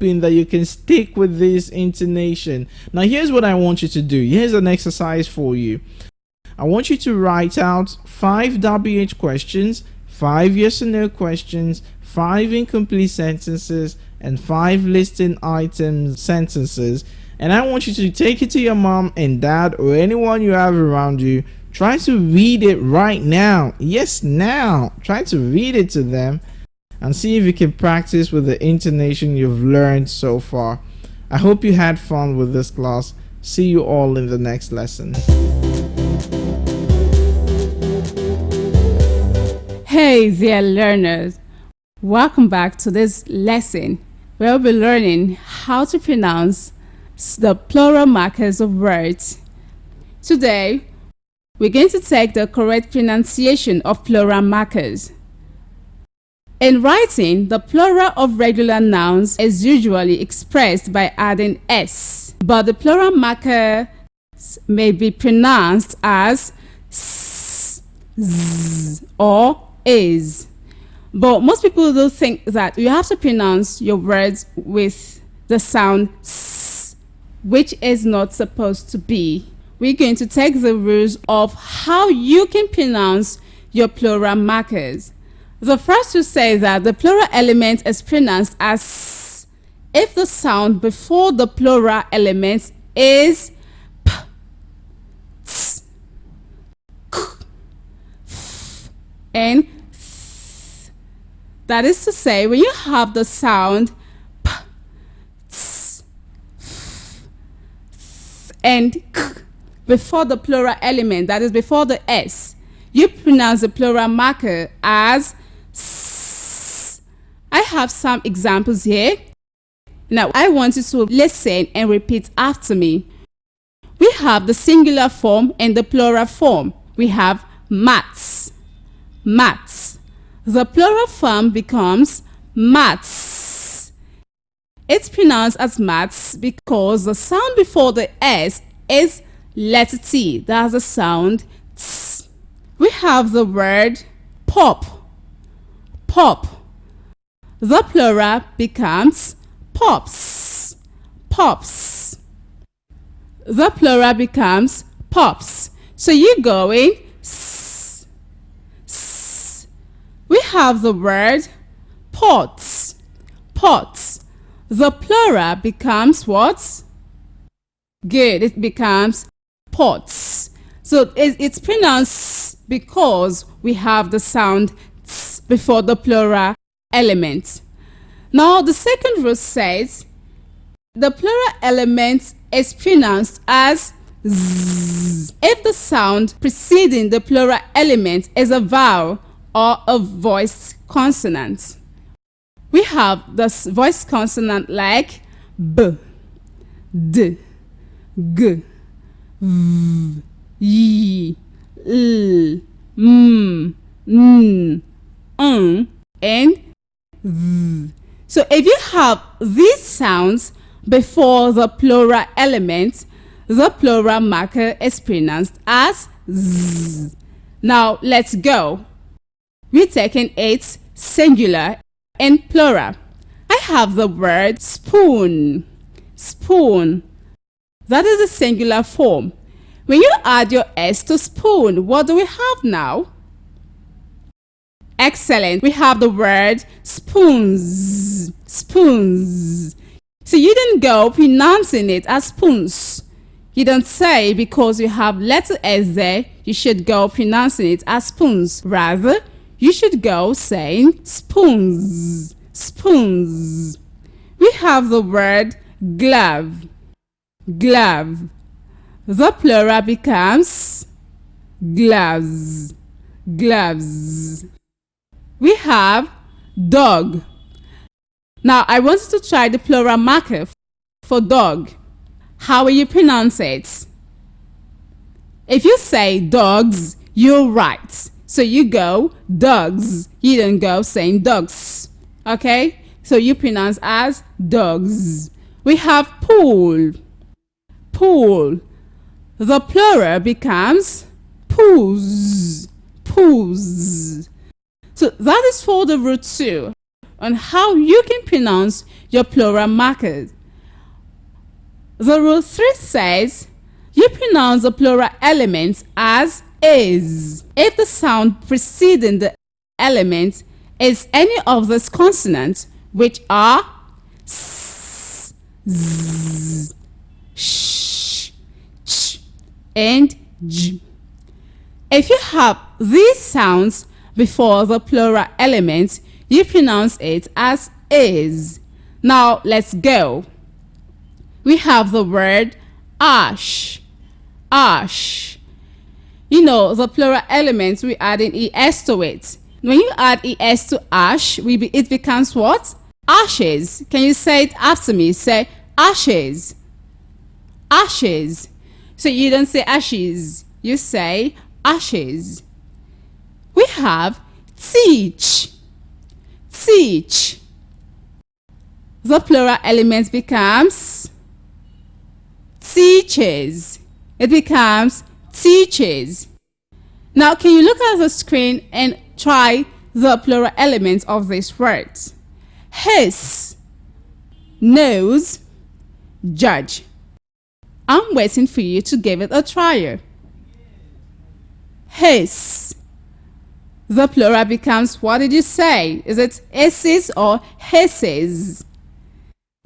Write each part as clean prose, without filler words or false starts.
hoping that you can stick with this intonation. Now here's what I want you to do. Here's an exercise for you. I want you to write out 5 WH questions, 5 yes or no questions, 5 incomplete sentences, and 5 listing items sentences. And I want you to take it to your mom and dad or anyone you have around you. Try to read it right now. Yes, now. Try to read it to them and see if you can practice with the intonation you've learned so far. I hope you had fun with this class. See you all in the next lesson. Hey dear learners, welcome back to this lesson where we'll be learning how to pronounce the plural markers of words. Today, we're going to take the correct pronunciation of plural markers. In writing, the plural of regular nouns is usually expressed by adding s, but the plural marker may be pronounced as s, z, or is. But most people do think that you have to pronounce your words with the sound s, which is not supposed to be. We're going to take the rules of how you can pronounce your plural markers. The first to say that the plural element is pronounced as s if the sound before the plural element is p, ts, k, f, and th. That is to say, when you have the sound p, ts, f, th, and k before the plural element, that is before the s, you pronounce the plural marker as s. I have some examples here. Now I want you to listen and repeat after me. We have the singular form and the plural form. We have mats, mats. The plural form becomes mats. It's pronounced as mats because the sound before the s is letter T. That's the sound ts. We have the word pop, pop. The plural becomes pops, pops. The plural becomes pops. So you're going s, s. We have the word pots, pots. The plural becomes what? Good. It becomes pots. So it's pronounced because we have the sound ts before the plural element. Now the second rule says the plural element is pronounced as z if the sound preceding the plural element is a vowel or a voiced consonant. We have the voiced consonant like b, d, g, v, y, l, m, n, and z. So if you have these sounds before the plural element, the plural marker is pronounced as z. Now let's go. We're taking it singular and plural. I have the word spoon, spoon. That is the singular form. When you add your s to spoon, what do we have now? Excellent. We have the word spoons, spoons. So you didn't go pronouncing it as spoons. You don't say because you have letter s there, you should go pronouncing it as spoons. Rather, you should go saying spoons, spoons. We have the word glove, glove. The plural becomes gloves, gloves. We have dog. Now I want you to try the plural marker for dog. How will you pronounce it? If you say dogs, you're right. So you go dogs. You don't go saying dogs. Okay? So you pronounce as dogs. We have pool, pool. The plural becomes pools, pools. So that is for the root 2. on how you can pronounce your plural markers. The rule 3 says you pronounce the plural elements as is if the sound preceding the element is any of these consonants, which are s, z, sh, ch, and j. If you have these sounds before the plural element, you pronounce it as is. Now let's go. We have the word ash. Ash. You know, the plural elements, we add an es to it. When you add es to ash, it becomes what? Ashes. Can you say it after me? Say ashes. Ashes. So you don't say ashes, you say ashes. We have teach. Teach. The plural element becomes teaches. It becomes teaches. Now, can you look at the screen and try the plural elements of these words? His, knows, judge. I'm waiting for you to give it a try. His. The plural becomes, what did you say? Is it hisses or hisses?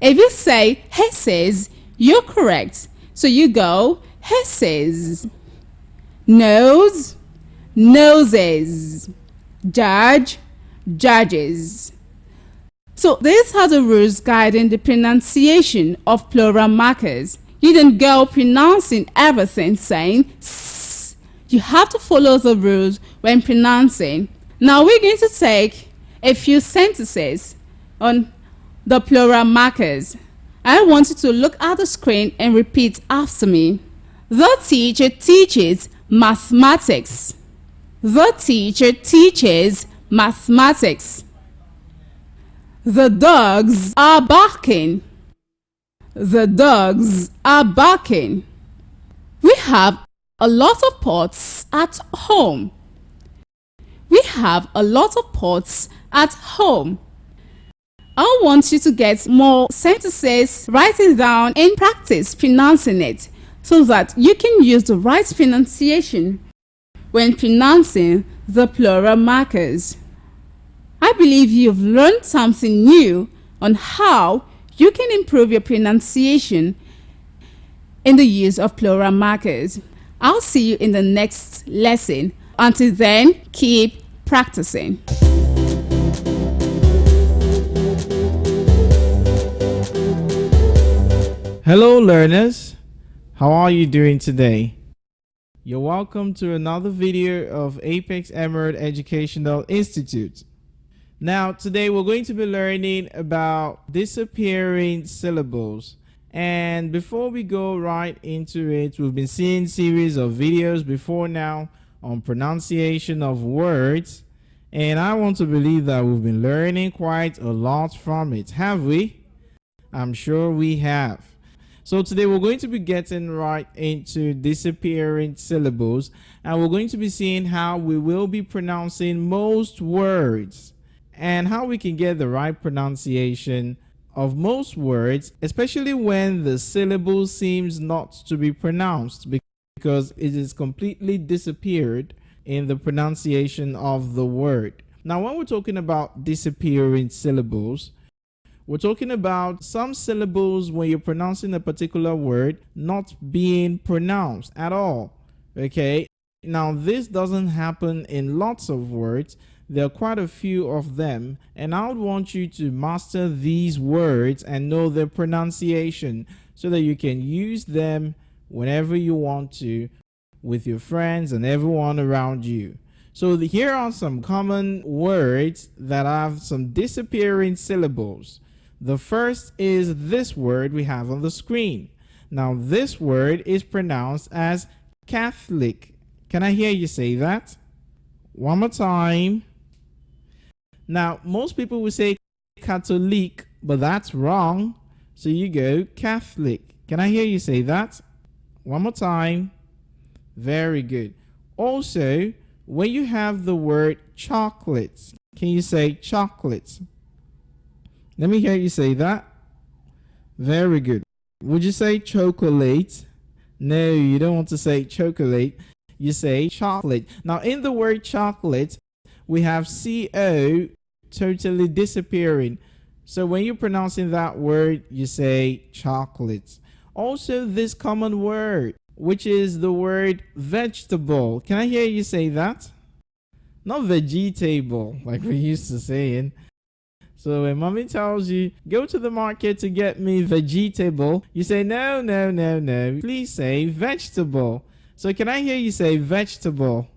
If you say hisses, you're correct. So you go hisses. Nose, noses. Judge, judges. So these are the rules guiding the pronunciation of plural markers. You don't go pronouncing everything saying s. You have to follow the rules when pronouncing. Now we're going to take a few sentences on the plural markers. I want you to look at the screen and repeat after me. The teacher teaches mathematics. The teacher teaches mathematics. The dogs are barking. The dogs are barking. We have a lot of pots at home. We have a lot of pots at home. I want you to get more sentences, write it down and practice pronouncing it so that you can use the right pronunciation when pronouncing the plural markers. I believe you've learned something new on how you can improve your pronunciation in the use of plural markers. I'll see you in the next lesson. Until then, keep practicing. Hello learners, how are you doing today? You're welcome to another video of Apex Emerald Educational Institute. Now today we're going to be learning about disappearing syllables. And before we go right into it, we've been seeing series of videos before now on pronunciation of words. And I want to believe that we've been learning quite a lot from it. Have we? I'm sure we have. So today we're going to be getting right into disappearing syllables, and we're going to be seeing how we will be pronouncing most words and how we can get the right pronunciation of most words, especially when the syllable seems not to be pronounced because it is completely disappeared in the pronunciation of the word. Now, when we're talking about disappearing syllables, we're talking about some syllables when you're pronouncing a particular word not being pronounced at all. Okay, now this doesn't happen in lots of words. There are quite a few of them, and I would want you to master these words and know their pronunciation so that you can use them whenever you want to with your friends and everyone around you. So here are some common words that have some disappearing syllables. The first is this word we have on the screen. Now this word is pronounced as Catholic. Can I hear you say that? One more time. Now most people will say Catholic, but that's wrong. So you go Catholic. Can I hear you say that? One more time. Very good. Also, when you have the word chocolates, can you say chocolates? Let me hear you say that. Very good. Would you say chocolate? No, you don't want to say chocolate. You say chocolate. Now, in the word chocolate, we have CO totally disappearing. So when you're pronouncing that word, you say chocolate. Also, this common word, which is the word vegetable. Can I hear you say that? Not vegetable, like we used to saying. So when mommy tells you, go to the market to get me vegetable, you say, no, no, no, no. Please say vegetable. So can I hear you say vegetable?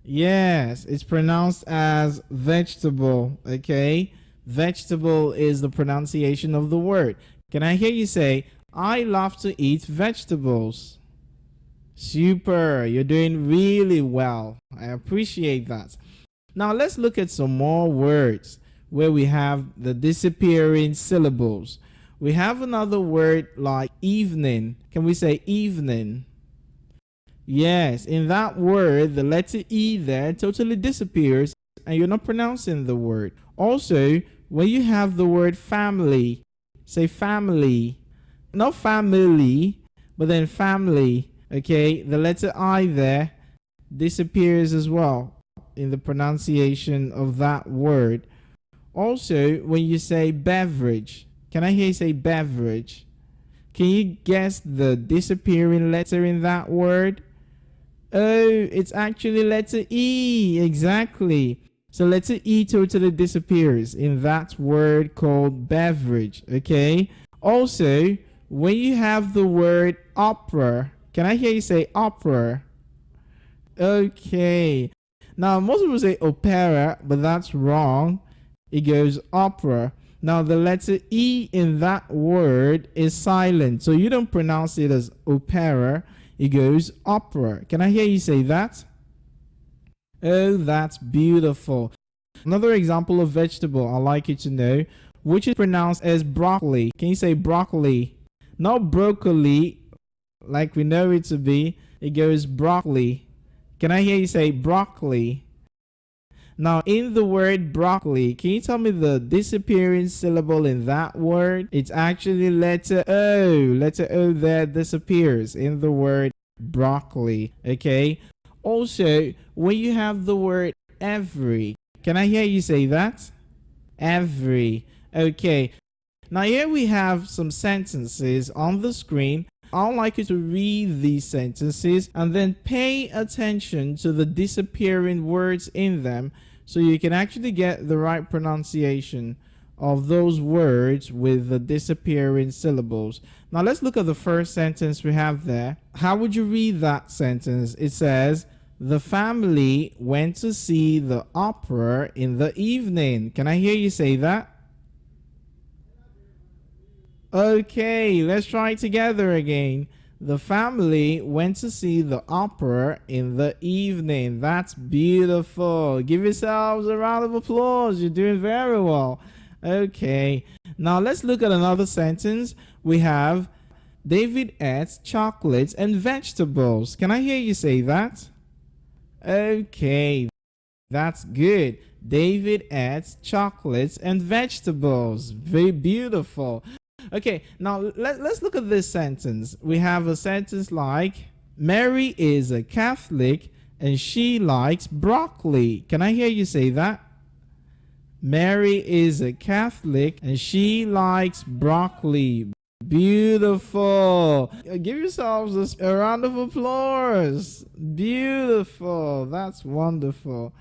Yes, it's pronounced as vegetable, okay? Vegetable is the pronunciation of the word. Can I hear you say, I love to eat vegetables? Super, you're doing really well. I appreciate that. Now let's look at some more words where we have the disappearing syllables. We have another word like evening. Can we say evening? Yes, in that word, the letter E there totally disappears and you're not pronouncing the word. Also, when you have the word family, say family. Not family, but then family. Okay, the letter I there disappears as well in the pronunciation of that word. Also, when you say beverage, can I hear you say beverage? Can you guess the disappearing letter in that word? Oh, it's actually letter E. Exactly. So letter E totally disappears in that word called beverage. Okay. Also, when you have the word opera, can I hear you say opera? Okay. Now, most people say opera, but that's wrong. It goes opera. Now, the letter E in that word is silent. So you don't pronounce it as opera. It goes opera. Can I hear you say that? Oh, that's beautiful. Another example of vegetable I'd like you to know, which is pronounced as broccoli. Can you say broccoli? Not broccoli, like we know it to be. It goes broccoli. Can I hear you say broccoli? Now, in the word broccoli, can you tell me the disappearing syllable in that word? It's actually letter O. Letter O there disappears in the word broccoli. Okay. Also, when you have the word every, can I hear you say that? Every. Okay. Now, here we have some sentences on the screen. I'd like you to read these sentences and then pay attention to the disappearing words in them so you can actually get the right pronunciation of those words with the disappearing syllables. Now let's look at the first sentence we have there. How would you read that sentence? It says, the family went to see the opera in the evening. Can I hear you say that? Okay, let's try it together again. The family went to see the opera in the evening. That's beautiful. Give yourselves a round of applause. You're doing very well. Okay, now let's look at another sentence. We have David ate chocolates and vegetables. Can I hear you say that? Okay, that's good. David ate chocolates and vegetables. Very beautiful. Okay, now let's look at this sentence. We have a sentence like, Mary is a Catholic and she likes broccoli. Can I hear you say that? Mary is a Catholic and she likes broccoli. Beautiful. Give yourselves a round of applause. Beautiful. That's wonderful.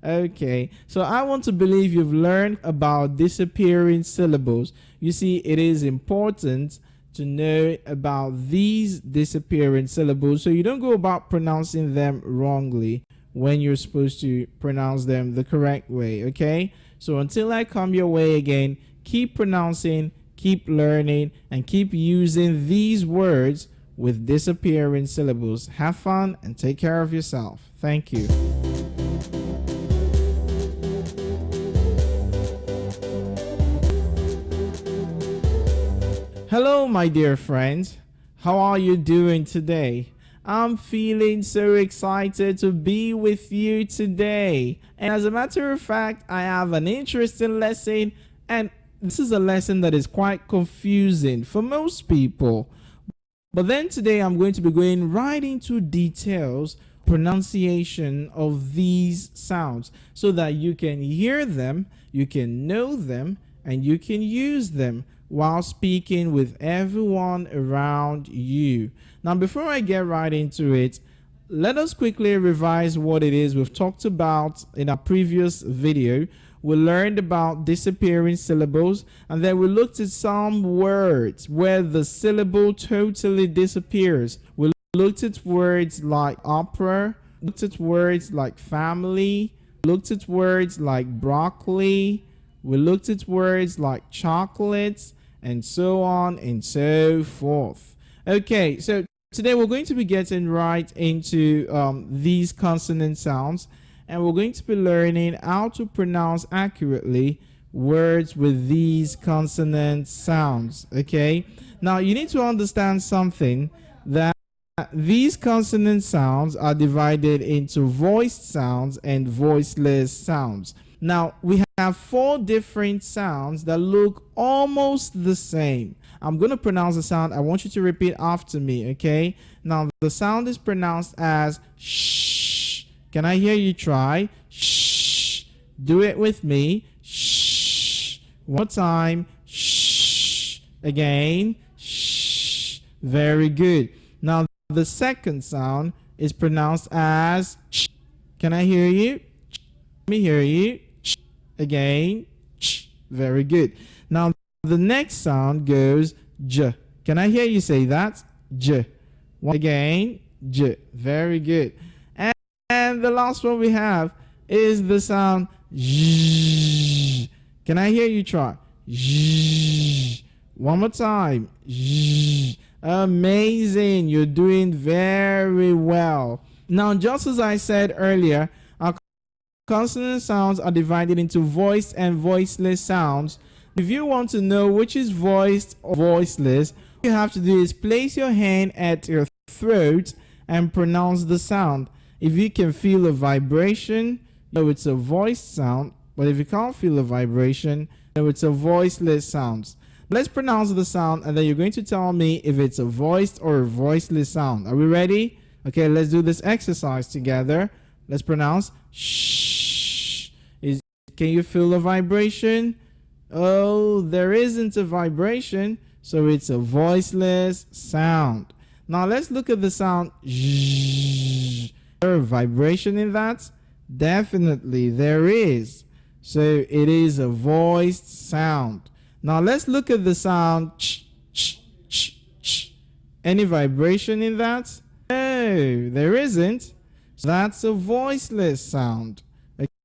Okay, so I want to believe you've learned about disappearing syllables. You see, it is important to know about these disappearing syllables so you don't go about pronouncing them wrongly when you're supposed to pronounce them the correct way. Okay, so until I come your way again, keep pronouncing, keep learning, and keep using these words with disappearing syllables. Have fun and take care of yourself. Thank you. Hello, my dear friends. How are you doing today? I'm feeling so excited to be with you today. And as a matter of fact, I have an interesting lesson and this is a lesson that is quite confusing for most people. But then today I'm going to be going right into details, pronunciation of these sounds so that you can hear them, you can know them, and you can use them while speaking with everyone around you. Now, before I get right into it, let us quickly revise what it is we've talked about in our previous video. We learned about disappearing syllables, and then we looked at some words where the syllable totally disappears. We looked at words like opera, looked at words like family, looked at words like broccoli, we looked at words like chocolates, and so on and so forth. Okay, so today we're going to be getting right into these consonant sounds, and we're going to be learning how to pronounce accurately words with these consonant sounds. Okay, now you need to understand something, that these consonant sounds are divided into voiced sounds and voiceless sounds. Now we have 4 different sounds that look almost the same. I'm going to pronounce the sound. I want you to repeat after me, okay? Now the sound is pronounced as shh. Can I hear you try? Shh. Do it with me. Shh. One more time. Shh. Again. Shh. Very good. Now the second sound is pronounced as ch. Can I hear you? Let me hear you. Ch. Again. Ch. Very good. Now the next sound goes j. Can I hear you say that? J. Again. J. Very good. And the last one we have is the sound j. Can I hear you try? J. One more time. J. Amazing. You're doing very well. Now, just as I said earlier, our consonant sounds are divided into voiced and voiceless sounds. If you want to know which is voiced or voiceless, what you have to do is place your hand at your throat and pronounce the sound. If you can feel a vibration, you know it's a voiced sound. But if you can't feel a vibration, you know it's a voiceless sound. Let's pronounce the sound, and then you're going to tell me if it's a voiced or a voiceless sound. Are we ready? Okay, let's do this exercise together. Let's pronounce shh. Can you feel a vibration? Oh, there isn't a vibration, so it's a voiceless sound. Now let's look at the sound zzz. Is there a vibration in that? Definitely there is. So it is a voiced sound. Now let's look at the sound ch, ch, ch, ch. Any vibration in that? No, there isn't. So that's a voiceless sound.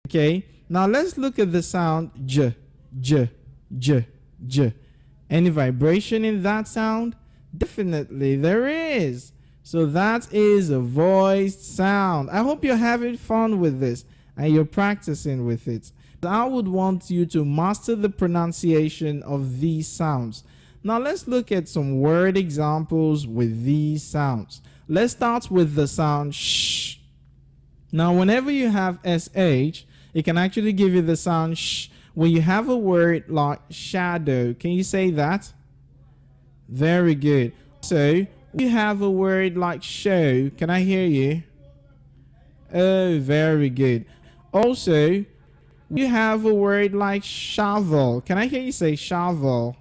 Okay, now let's look at the sound j, j, j, j. Any vibration in that sound? Definitely there is. So that is a voiced sound. I hope you're having fun with this and you're practicing with it. I would want you to master the pronunciation of these sounds. Now let's look at some word examples with these sounds. Let's start with the sound sh. Now whenever you have sh, it can actually give you the sound sh. When you have a word like shadow, can you say that? Very good. So you have a word like show. Can I hear you? Oh, very good. Also, you have a word like shovel. Can I hear you say shovel?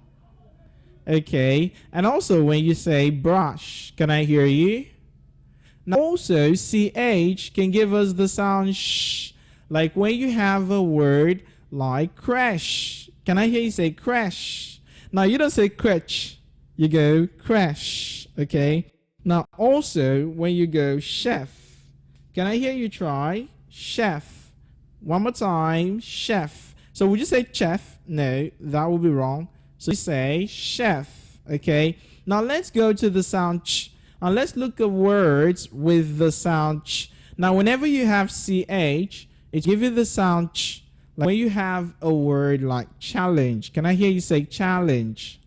Okay. And also when you say brush, can I hear you? Now also, ch can give us the sound sh. Like when you have a word like crash. Can I hear you say crash? Now you don't say crash. You go crash. Okay. Now also when you go chef. Can I hear you try? Chef. One more time, chef. So would you say chef? No, that would be wrong. So you say chef. Okay. Now let's go to the sound ch. And let's look at words with the sound ch. Now whenever you have ch, it gives you the sound ch. Like when you have a word like challenge. Can I hear you say challenge?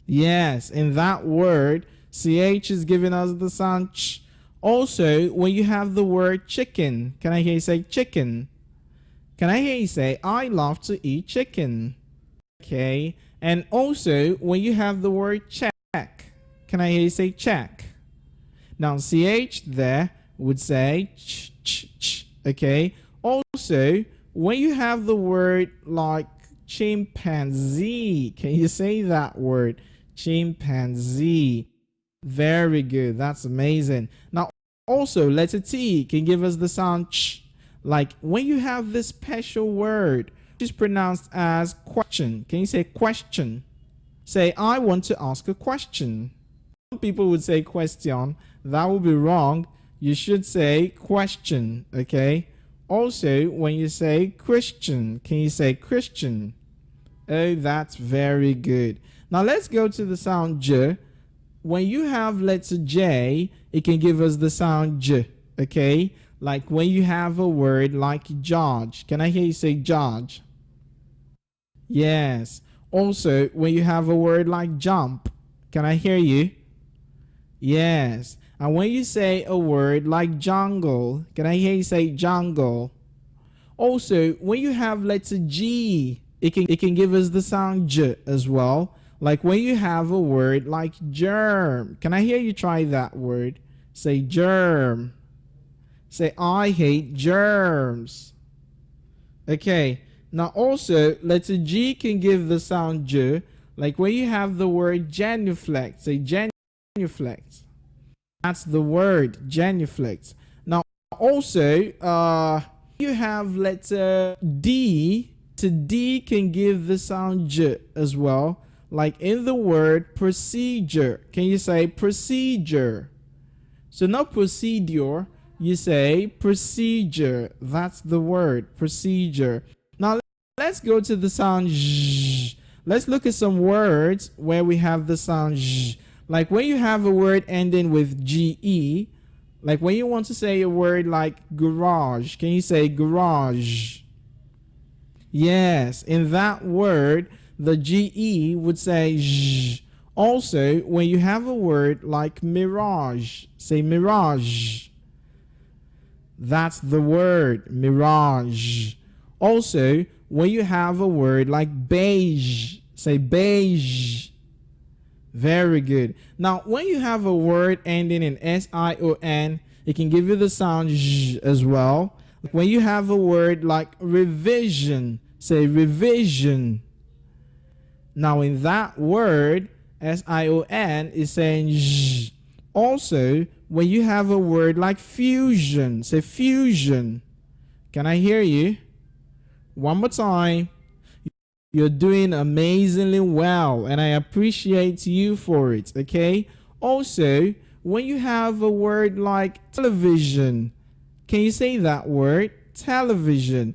Yes, in that word, ch is giving us the sound ch. Also, when you have the word chicken, can I hear you say chicken? Can I hear you say, I love to eat chicken? Okay. And also, when you have the word check, can I hear you say check? Now, ch there would say ch. Okay. Also, when you have the word like chimpanzee, can you say that word? Chimpanzee. Very good. That's amazing. Now, also, letter T can give us the sound ch. Like when you have this special word, which is pronounced as question. Can you say question? Say, I want to ask a question. Some people would say question. That would be wrong. You should say question. Okay. Also, when you say Christian, can you say Christian? Oh, that's very good. Now let's go to the sound J. When you have letter J, it can give us the sound J. Okay. Like when you have a word like George. Can I hear you say George? Yes. Also, when you have a word like jump. Can I hear you? Yes. And when you say a word like jungle, can I hear you say jungle? Also, when you have letter G, it can give us the sound J as well. Like when you have a word like germ. Can I hear you try that word? Say germ. Say, I hate germs. Okay. Now also, letter G can give the sound J. Like when you have the word genuflect. Say genuflect. That's the word, genuflect. Now also, you have letter D. To D can give the sound J as well. Like in the word procedure. Can you say procedure? So not procedure, you say procedure. That's the word, procedure. Now let's go to the sound zh. Let's look at some words where we have the sound zh. Like when you have a word ending with GE, like when you want to say a word like garage, can you say garage? Yes, in that word, the GE would say zh. Also, when you have a word like mirage, say mirage. That's the word, mirage. Also, when you have a word like beige, say beige. Very good. Now, when you have a word ending in SION, it can give you the sound zh as well. When you have a word like revision, say revision. Now, in that word, SION is saying zh. Also, when you have a word like fusion, say fusion. Can I hear you? One more time. You're doing amazingly well, and I appreciate you for it, okay? Also, when you have a word like television, can you say that word? Television.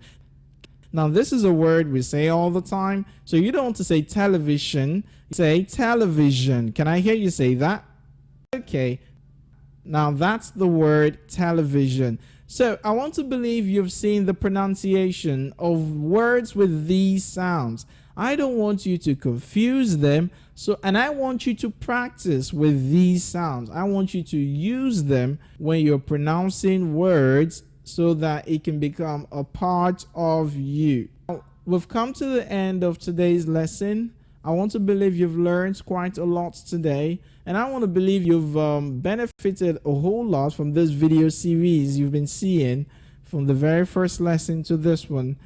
Now, this is a word we say all the time, so you don't want to say television, say television. Can I hear you say that? Okay. Now, that's the word television. So I want to believe you've seen the pronunciation of words with these sounds. I don't want you to confuse them. And I want you to practice with these sounds. I want you to use them when you're pronouncing words so that it can become a part of you. Now, we've come to the end of today's lesson. I want to believe you've learned quite a lot today, and I want to believe you've benefited a whole lot from this video series you've been seeing from the very first lesson to this one.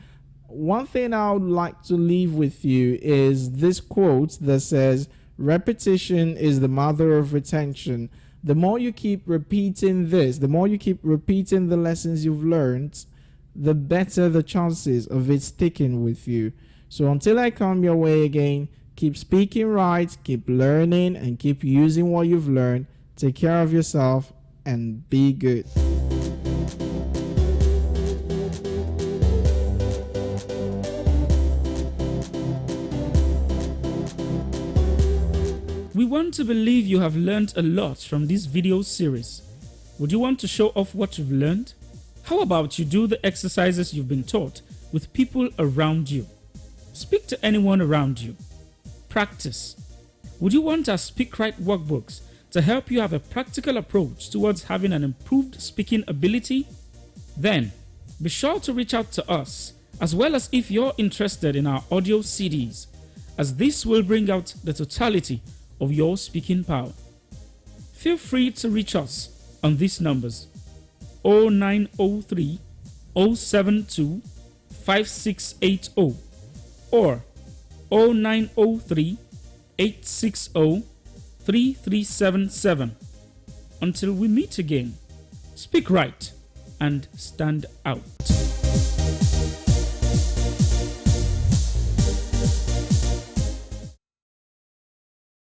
One thing I would like to leave with you is this quote that says, repetition is the mother of retention. The more you keep repeating this, the more you keep repeating the lessons you've learned, the better the chances of it sticking with you. So until I come your way again, keep speaking right, keep learning, and keep using what you've learned. Take care of yourself and be good. We want to believe you have learned a lot from this video series. Would you want to show off what you've learned? How about you do the exercises you've been taught with people around you? Speak to anyone around you. Practice. Would you want our Speak Right workbooks to help you have a practical approach towards having an improved speaking ability? Then, be sure to reach out to us, as well as if you're interested in our audio CDs. as this will bring out the totality of your speaking power. Feel free to reach us on these numbers: 0903 072 5680 or 0903 860 3377. Until we meet again, speak right and stand out.